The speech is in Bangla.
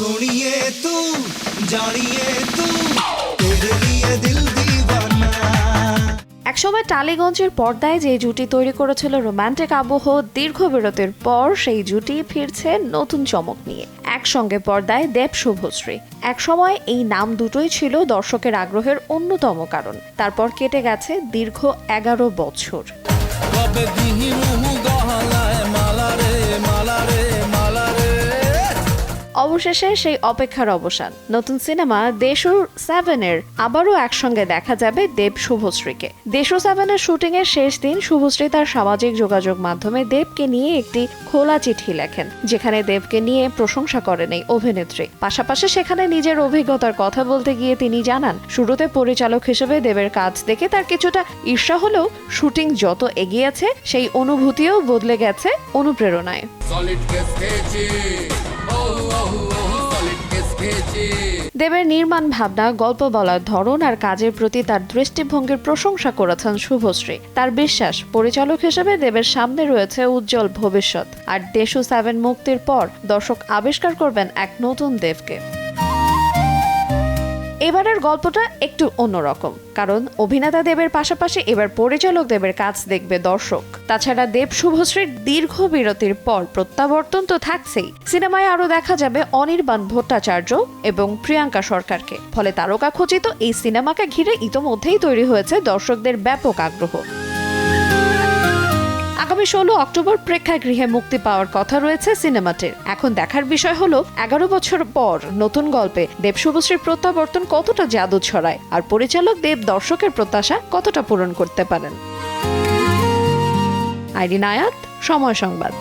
सुनिए तू जानिए तू तेरे लिए दिल दीवाना। একসময় টালিগঞ্জের পর্দায় যে জুটি তৈরি করেছিল রোমান্টিক আবহ, দীর্ঘ বিরতির পর সেই জুটি ফিরছে নতুন চমক নিয়ে। একসঙ্গে পর্দায় দেব শুভশ্রী। একসময় এই নাম দুটোই ছিল দর্শকের আগ্রহের অন্যতম কারণ। তারপর কেটে গেছে দীর্ঘ 11 বছর। অবশেষে সেই অপেক্ষার অবসান। নতুন সিনেমা দেশু 7-এর আবারও একসঙ্গে দেখা যাবে দেব শুভশ্রীকে। দেশু 7-এর শুটিং এর শেষ দিন শুভশ্রী তার সামাজিক যোগাযোগ মাধ্যমে দেবকে নিয়ে একটি খোলা চিঠি লেখেন, যেখানে দেবকে নিয়ে প্রশংসা করেন এই অভিনেত্রী। পাশাপাশি সেখানে নিজের অভিজ্ঞতার কথা বলতে গিয়ে তিনি জানান, শুরুতে পরিচালক হিসেবে দেবের কাজ দেখে তার কিছুটা ঈর্ষা হলেও শুটিং যত এগিয়েছে সেই অনুভূতিও বদলে গেছে অনুপ্রেরণায়। দেবের নির্মাণ ভাবনা, গল্প বলার ধরন আর কাজের প্রতি তার দৃষ্টিভঙ্গির প্রশংসা করেছেন শুভশ্রী। তার বিশ্বাস, পরিচালক হিসেবে দেবের সামনে রয়েছে উজ্জ্বল ভবিষ্যৎ। আর দেশু 7 মুক্তির পর দর্শক আবিষ্কার করবেন এক নতুন দেবকে। এবারের গল্পটা একটু অন্যরকম, কারণ অভিনেতা দেবের পাশাপাশি এবার পরিচালক দেবের কাজ দেখবে দর্শক। তাছাড়া দেব শুভশ্রীর দীর্ঘ বিরতির পর প্রত্যাবর্তন তো থাকছেই। সিনেমায় আরো দেখা যাবে অনির্বাণ ভট্টাচার্য এবং প্রিয়াঙ্কা সরকারকে। ফলে তারকা খচিত এই সিনেমাকে ঘিরে ইতোমধ্যেই তৈরি হয়েছে দর্শকদের ব্যাপক আগ্রহ। আগামী 16 অক্টোবর প্রেক্ষাগৃহে মুক্তি পাওয়ার কথা রয়েছে সিনেমাটির। এখন দেখার বিষয় হলো 11 বছর পর নতুন গল্পে দেব শুভশ্রীর প্রত্যাবর্তন কতটা জাদু ছড়ায়, আর পরিচালক দেব দর্শকের প্রত্যাশা কতটা পূরণ করতে পারেন। আইরিন আয়াত, সময় সংবাদ।